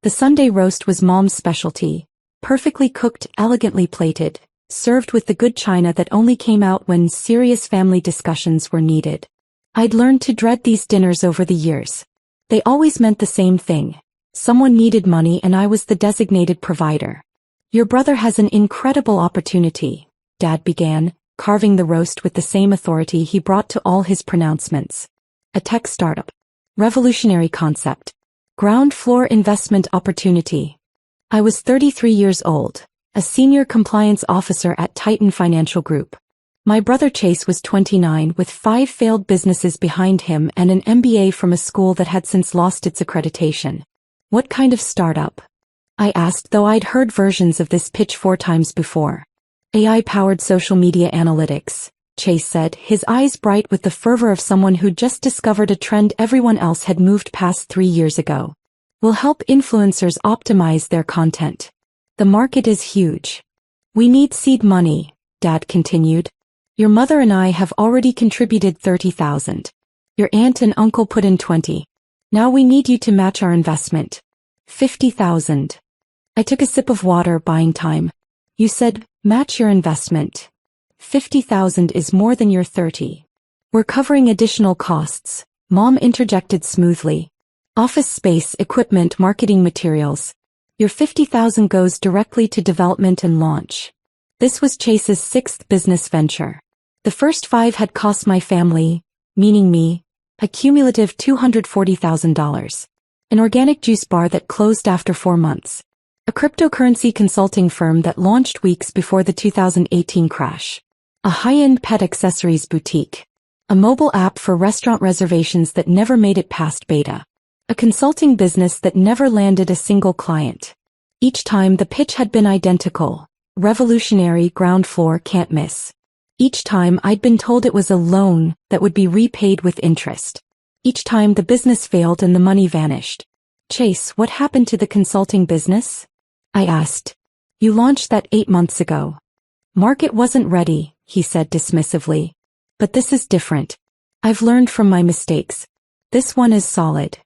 The Sunday roast was Mom's specialty, perfectly cooked, elegantly plated, served with the good china that only came out when serious family discussions were needed. I'd learned to dread these dinners over the years. They always meant the same thing. Someone needed money and I was the designated provider. Your brother has an incredible opportunity, Dad began, carving the roast with the same authority he brought to all his pronouncements. A tech startup. Revolutionary concept. Ground floor investment opportunity. I was 33 years old, a senior compliance officer at Titan Financial Group. My brother Chase was 29 with 5 failed businesses behind him and an MBA from a school that had since lost its accreditation. What kind of startup? I asked, though I'd heard versions of this pitch 4 times before. AI-powered social media analytics, Chase said, his eyes bright with the fervor of someone who'd just discovered a trend everyone else had moved past 3 years ago. We'll help influencers optimize their content. The market is huge. We need seed money, Dad continued. Your mother and I have already contributed $30,000. Your aunt and uncle put in 20. Now we need you to match our investment. $50,000. I took a sip of water, buying time. You said, match your investment. $50,000 is more than your 30. We're covering additional costs, Mom interjected smoothly. Office space, equipment, marketing materials. Your $50,000 goes directly to development and launch. This was Chase's 6th business venture. The first 5 had cost my family, meaning me, a cumulative $240,000. An organic juice bar that closed after 4 months. A cryptocurrency consulting firm that launched weeks before the 2018 crash. A high-end pet accessories boutique. A mobile app for restaurant reservations that never made it past beta. A consulting business that never landed a single client. Each time the pitch had been identical. Revolutionary, ground floor, can't miss. Each time I'd been told it was a loan that would be repaid with interest. Each time the business failed and the money vanished. Chase, what happened to the consulting business? I asked. You launched that 8 months ago. Market wasn't ready, he said dismissively. But this is different. I've learned from my mistakes. This one is solid.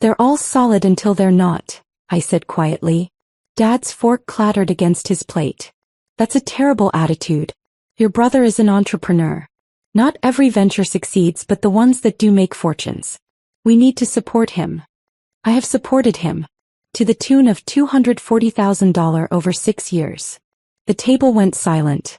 They're all solid until they're not, I said quietly. Dad's fork clattered against his plate. That's a terrible attitude. Your brother is an entrepreneur. Not every venture succeeds, but the ones that do make fortunes. We need to support him. I have supported him. To the tune of $240,000 over 6 years. The table went silent.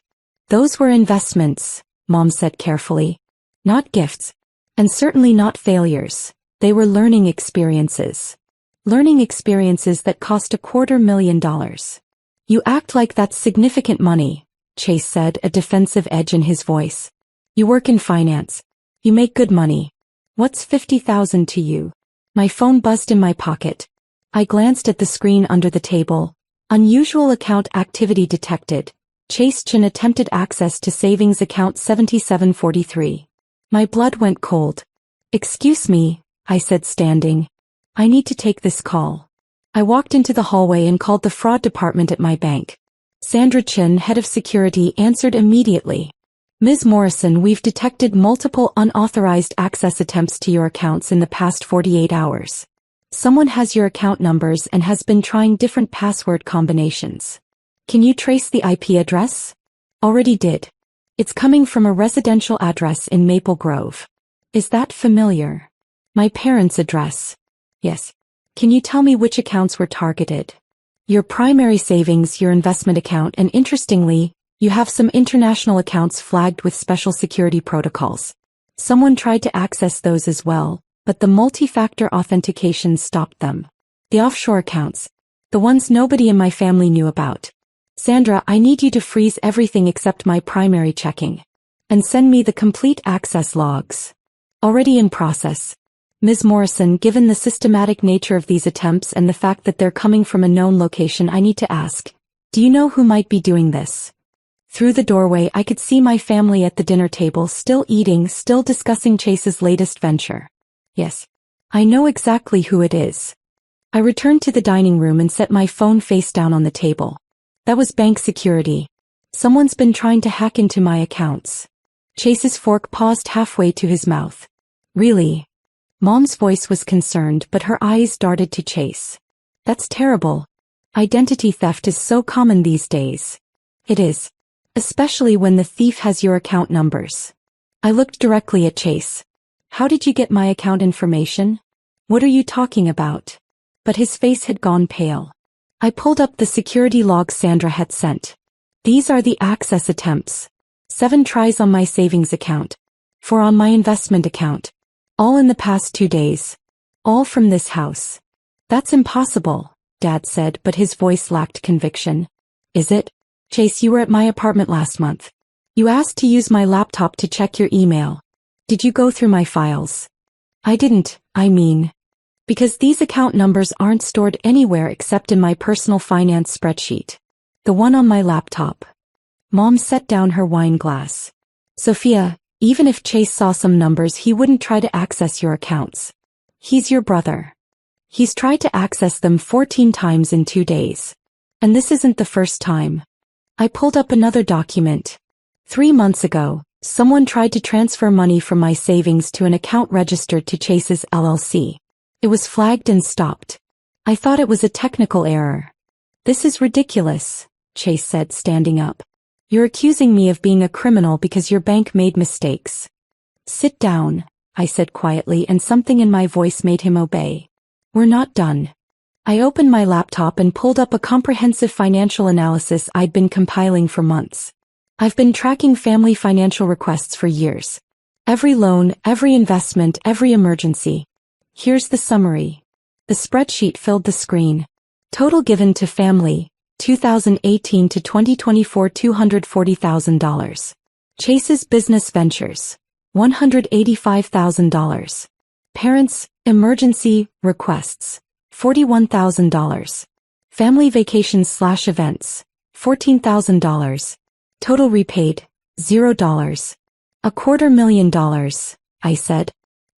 Those were investments, Mom said carefully. Not gifts. And certainly not failures. They were learning experiences. Learning experiences that cost $250,000. You act like that's significant money, Chase said, a defensive edge in his voice. You work in finance. You make good money. What's $50,000 to you? My phone buzzed in my pocket. I glanced at the screen under the table. Unusual account activity detected. Chase Chin attempted access to savings account 7743. My blood went cold. Excuse me, I said, standing. I need to take this call. I walked into the hallway and called the fraud department at my bank. Sandra Chin, head of security, answered immediately. Ms. Morrison, we've detected multiple unauthorized access attempts to your accounts in the past 48 hours. Someone has your account numbers and has been trying different password combinations. Can you trace the IP address? Already did. It's coming from a residential address in Maple Grove. Is that familiar? My parents' address. Yes. Can you tell me which accounts were targeted? Your primary savings, your investment account, and interestingly, you have some international accounts flagged with special security protocols. Someone tried to access those as well, but the multi-factor authentication stopped them. The offshore accounts. The ones nobody in my family knew about. Sandra, I need you to freeze everything except my primary checking. And send me the complete access logs. Already in process. Ms. Morrison, given the systematic nature of these attempts and the fact that they're coming from a known location, I need to ask, do you know who might be doing this? Through the doorway I could see my family at the dinner table, still eating, still discussing Chase's latest venture. Yes. I know exactly who it is. I returned to the dining room and set my phone face down on the table. That was bank security. Someone's been trying to hack into my accounts. Chase's fork paused halfway to his mouth. Really? Mom's voice was concerned, but her eyes darted to Chase. That's terrible. Identity theft is so common these days. It is. Especially when the thief has your account numbers. I looked directly at Chase. How did you get my account information? What are you talking about? But his face had gone pale. I pulled up the security logs Sandra had sent. These are the access attempts. 7 tries on my savings account. 4 on my investment account. All in the past 2 days. All from this house. That's impossible, Dad said, but his voice lacked conviction. Is it? Chase, you were at my apartment last month. You asked to use my laptop to check your email. Did you go through my files? I didn't, because these account numbers aren't stored anywhere except in my personal finance spreadsheet. The one on my laptop. Mom set down her wine glass. Sophia, even if Chase saw some numbers, he wouldn't try to access your accounts. He's your brother. He's tried to access them 14 times in 2 days. And this isn't the first time. I pulled up another document. 3 months ago, someone tried to transfer money from my savings to an account registered to Chase's LLC. It was flagged and stopped. I thought it was a technical error. This is ridiculous, Chase said, standing up. You're accusing me of being a criminal because your bank made mistakes. Sit down, I said quietly, and something in my voice made him obey. We're not done. I opened my laptop and pulled up a comprehensive financial analysis I'd been compiling for months. I've been tracking family financial requests for years. Every loan, every investment, every emergency. Here's the summary. The spreadsheet filled the screen. Total given to family, 2018 to 2024, $240,000. Chase's business ventures, $185,000. Parents, emergency, requests, $41,000. Family vacations/events, $14,000. Total repaid, $0. $250,000, I said.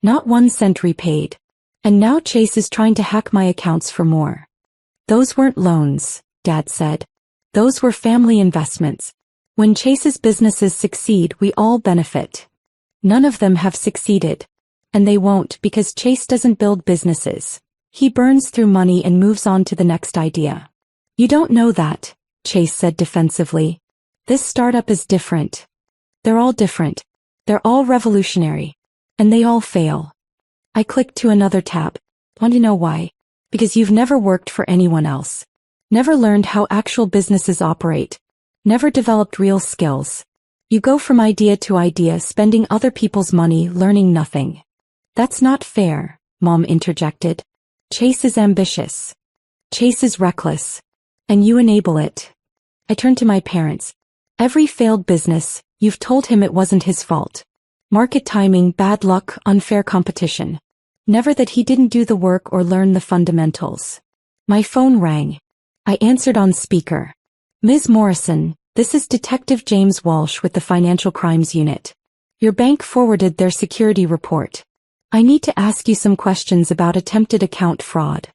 Not 1 cent repaid. And now Chase is trying to hack my accounts for more. Those weren't loans, Dad said. Those were family investments. When Chase's businesses succeed, we all benefit. None of them have succeeded. And they won't, because Chase doesn't build businesses. He burns through money and moves on to the next idea. You don't know that, Chase said defensively. This startup is different. They're all different. They're all revolutionary. And they all fail. I clicked to another tab. Want to know why? Because you've never worked for anyone else. Never learned how actual businesses operate. Never developed real skills. You go from idea to idea, spending other people's money, learning nothing. That's not fair, Mom interjected. Chase is ambitious. Chase is reckless. And you enable it. I turned to my parents. Every failed business, you've told him it wasn't his fault. Market timing, bad luck, unfair competition. Never that he didn't do the work or learn the fundamentals. My phone rang. I answered on speaker. Ms. Morrison, this is Detective James Walsh with the Financial Crimes Unit. Your bank forwarded their security report. I need to ask you some questions about attempted account fraud.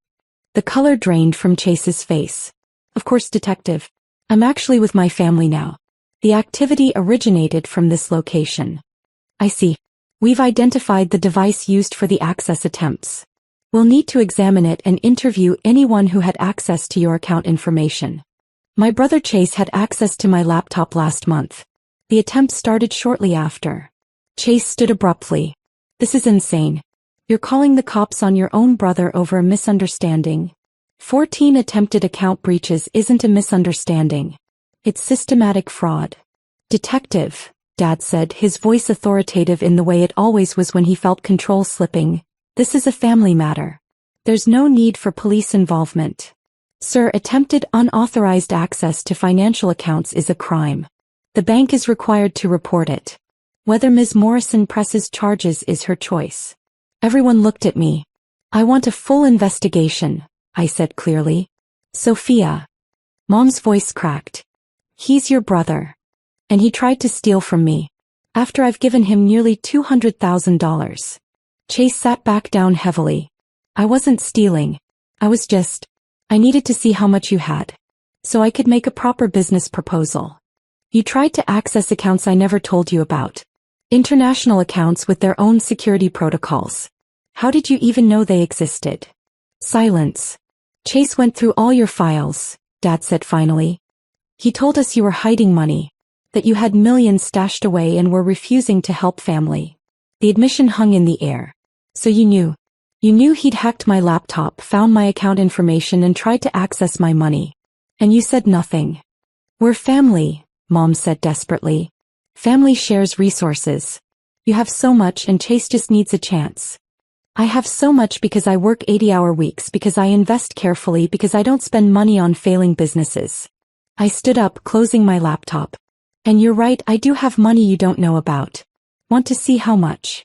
The color drained from Chase's face. Of course, Detective. I'm actually with my family now. The activity originated from this location. I see. We've identified the device used for the access attempts. We'll need to examine it and interview anyone who had access to your account information. My brother Chase had access to my laptop last month. The attempt started shortly after. Chase stood abruptly. This is insane. You're calling the cops on your own brother over a misunderstanding. 14 attempted account breaches isn't a misunderstanding. It's systematic fraud. Detective, Dad said, his voice authoritative in the way it always was when he felt control slipping. This is a family matter. There's no need for police involvement. Sir, attempted unauthorized access to financial accounts is a crime. The bank is required to report it. Whether Ms. Morrison presses charges is her choice. Everyone looked at me. I want a full investigation, I said clearly. Sophia. Mom's voice cracked. He's your brother. And he tried to steal from me. After I've given him nearly $200,000. Chase sat back down heavily. I wasn't stealing. I needed to see how much you had. So I could make a proper business proposal. You tried to access accounts I never told you about. International accounts with their own security protocols. How did you even know they existed? Silence. Chase went through all your files, Dad said finally. He told us you were hiding money, that you had millions stashed away and were refusing to help family. The admission hung in the air. So you knew. You knew he'd hacked my laptop, found my account information and tried to access my money. And you said nothing. We're family, Mom said desperately. Family shares resources. You have so much and Chase just needs a chance. I have so much because I work 80-hour weeks, because I invest carefully, because I don't spend money on failing businesses. I stood up, closing my laptop. And you're right, I do have money you don't know about. Want to see how much?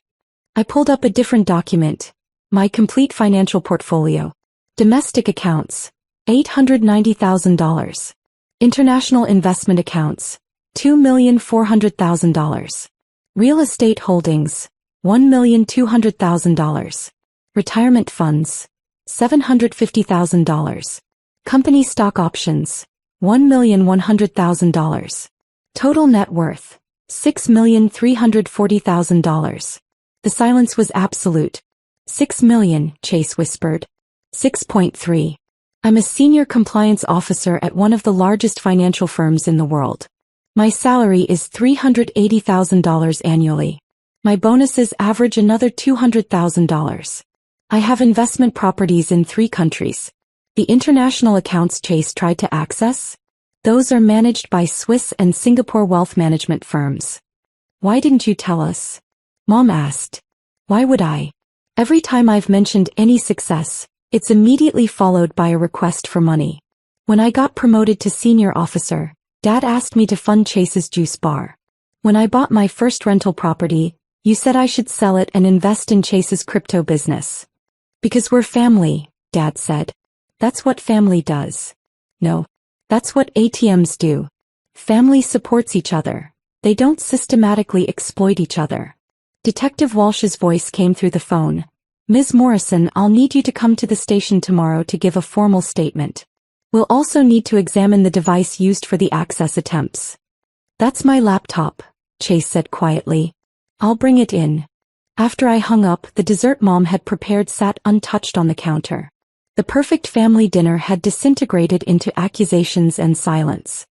I pulled up a different document. My complete financial portfolio. Domestic accounts, $890,000. International investment accounts, $2,400,000. Real estate holdings, $1,200,000. Retirement funds, $750,000. Company stock options, $1,100,000. Total net worth, $6,340,000. The silence was absolute. 6 million, Chase whispered. 6.3. I'm a senior compliance officer at one of the largest financial firms in the world. My salary is $380,000 annually. My bonuses average another $200,000. I have investment properties in 3 countries. The international accounts Chase tried to access? Those are managed by Swiss and Singapore wealth management firms. Why didn't you tell us? Mom asked. Why would I? Every time I've mentioned any success, it's immediately followed by a request for money. When I got promoted to senior officer, Dad asked me to fund Chase's juice bar. When I bought my first rental property, you said I should sell it and invest in Chase's crypto business. Because we're family, Dad said. That's what family does. No. That's what ATMs do. Family supports each other. They don't systematically exploit each other. Detective Walsh's voice came through the phone. Ms. Morrison, I'll need you to come to the station tomorrow to give a formal statement. We'll also need to examine the device used for the access attempts. That's my laptop, Chase said quietly. I'll bring it in. After I hung up, the dessert Mom had prepared sat untouched on the counter. The perfect family dinner had disintegrated into accusations and silence.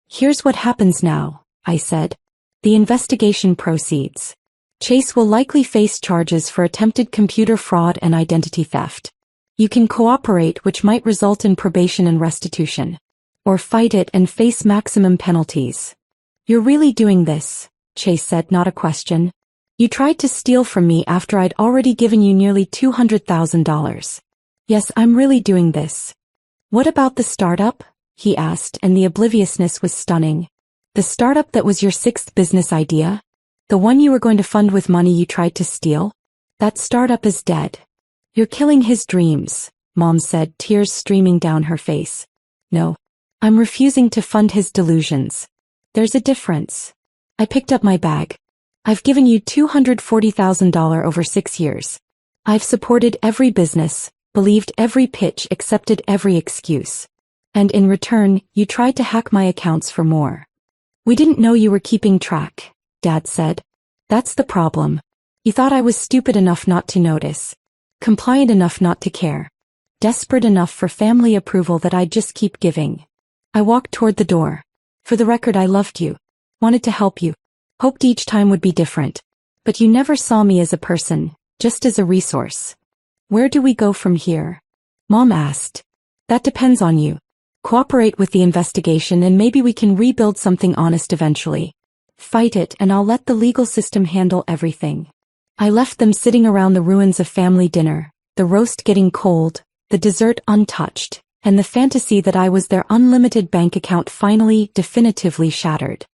Here's what happens now, I said. The investigation proceeds. Chase will likely face charges for attempted computer fraud and identity theft. You can cooperate, which might result in probation and restitution. Or fight it and face maximum penalties. You're really doing this, Chase said, not a question. You tried to steal from me after I'd already given you nearly $200,000. Yes, I'm really doing this. What about the startup? He asked, and the obliviousness was stunning. The startup that was your 6th business idea? The one you were going to fund with money you tried to steal? That startup is dead. You're killing his dreams, Mom said, tears streaming down her face. No. I'm refusing to fund his delusions. There's a difference. I picked up my bag. I've given you $240,000 over 6 years. I've supported every business, believed every pitch, accepted every excuse. And in return, you tried to hack my accounts for more. We didn't know you were keeping track, Dad said. That's the problem. You thought I was stupid enough not to notice. Compliant enough not to care. Desperate enough for family approval that I'd just keep giving. I walked toward the door. For the record, I loved you. Wanted to help you. Hoped each time would be different. But you never saw me as a person, just as a resource. Where do we go from here? Mom asked. That depends on you. Cooperate with the investigation and maybe we can rebuild something honest eventually. Fight it and I'll let the legal system handle everything. I left them sitting around the ruins of family dinner, the roast getting cold, the dessert untouched, and the fantasy that I was their unlimited bank account finally, definitively shattered.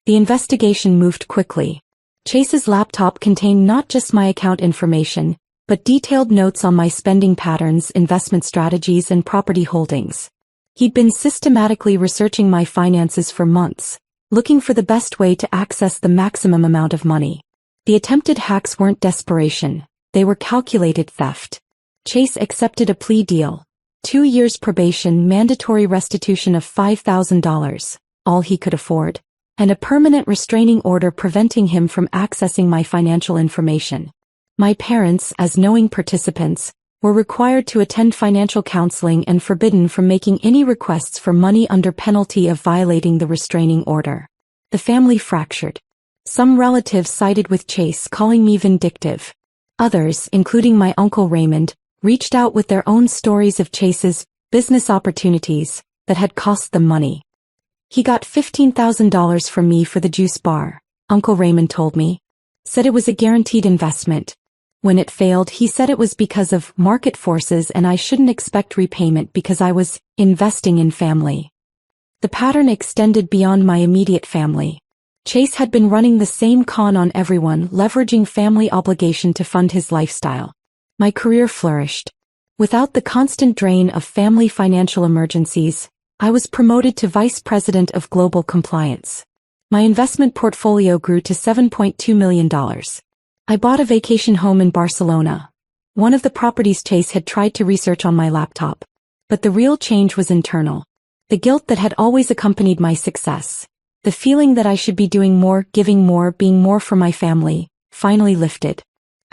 The investigation moved quickly. Chase's laptop contained not just my account information, but detailed notes on my spending patterns, investment strategies, and property holdings. He'd been systematically researching my finances for months, looking for the best way to access the maximum amount of money. The attempted hacks weren't desperation, they were calculated theft. Chase accepted a plea deal. 2 years probation, mandatory restitution of $5,000, all he could afford, and a permanent restraining order preventing him from accessing my financial information. My parents, as knowing participants, were required to attend financial counseling and forbidden from making any requests for money under penalty of violating the restraining order. The family fractured. Some relatives sided with Chase, calling me vindictive. Others, including my uncle Raymond, reached out with their own stories of Chase's business opportunities that had cost them money. He got $15,000 from me for the juice bar, Uncle Raymond told me. Said it was a guaranteed investment. When it failed, he said it was because of market forces and I shouldn't expect repayment because I was investing in family. The pattern extended beyond my immediate family. Chase had been running the same con on everyone, leveraging family obligation to fund his lifestyle. My career flourished. Without the constant drain of family financial emergencies, I was promoted to Vice President of Global Compliance. My investment portfolio grew to $7.2 million. I bought a vacation home in Barcelona. One of the properties Chase had tried to research on my laptop. But the real change was internal. The guilt that had always accompanied my success, the feeling that I should be doing more, giving more, being more for my family, finally lifted.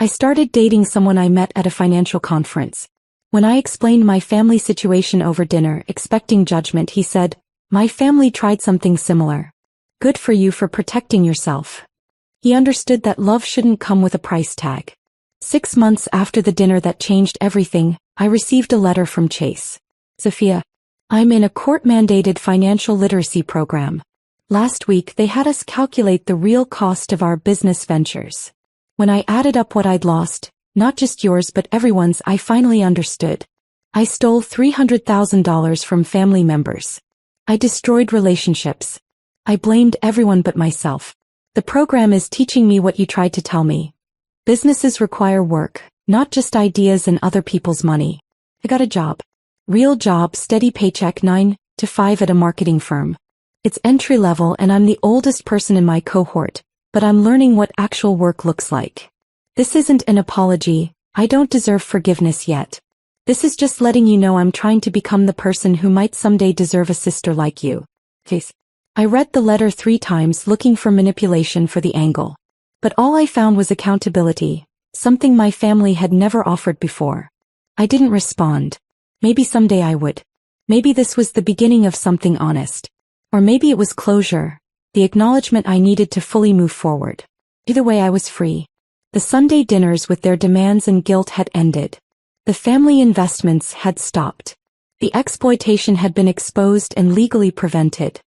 I started dating someone I met at a financial conference. When I explained my family situation over dinner, expecting judgment, he said, "My family tried something similar. Good for you for protecting yourself." He understood that love shouldn't come with a price tag. 6 months after the dinner that changed everything, I received a letter from Chase. "Sophia, I'm in a court-mandated financial literacy program. Last week they had us calculate the real cost of our business ventures. When I added up what I'd lost, not just yours but everyone's, I finally understood. I stole $300,000 from family members. I destroyed relationships. I blamed everyone but myself. The program is teaching me what you tried to tell me. Businesses require work, not just ideas and other people's money. I got a job. Real job, steady paycheck, 9 to 5 at a marketing firm. It's entry level and I'm the oldest person in my cohort, but I'm learning what actual work looks like. This isn't an apology. I don't deserve forgiveness yet. This is just letting you know I'm trying to become the person who might someday deserve a sister like you. Chase." I read the letter 3 times looking for manipulation for the angle. But all I found was accountability, something my family had never offered before. I didn't respond. Maybe someday I would. Maybe this was the beginning of something honest. Or maybe it was closure, the acknowledgement I needed to fully move forward. Either way, I was free. The Sunday dinners with their demands and guilt had ended. The family investments had stopped. The exploitation had been exposed and legally prevented.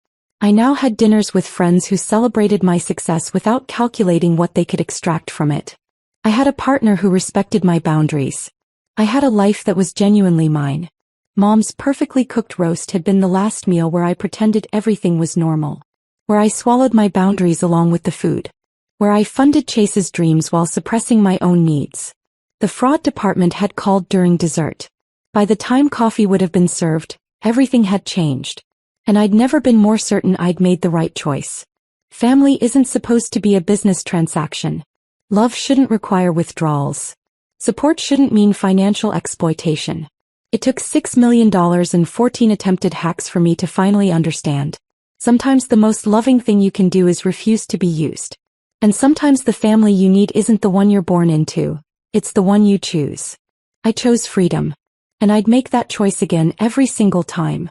I now had dinners with friends who celebrated my success without calculating what they could extract from it. I had a partner who respected my boundaries. I had a life that was genuinely mine. Mom's perfectly cooked roast had been the last meal where I pretended everything was normal. Where I swallowed my boundaries along with the food. Where I funded Chase's dreams while suppressing my own needs. The fraud department had called during dessert. By the time coffee would have been served, everything had changed. And I'd never been more certain I'd made the right choice. Family isn't supposed to be a business transaction. Love shouldn't require withdrawals. Support shouldn't mean financial exploitation. It took $6 million and 14 attempted hacks for me to finally understand. Sometimes the most loving thing you can do is refuse to be used. And sometimes the family you need isn't the one you're born into, it's the one you choose. I chose freedom. And I'd make that choice again every single time.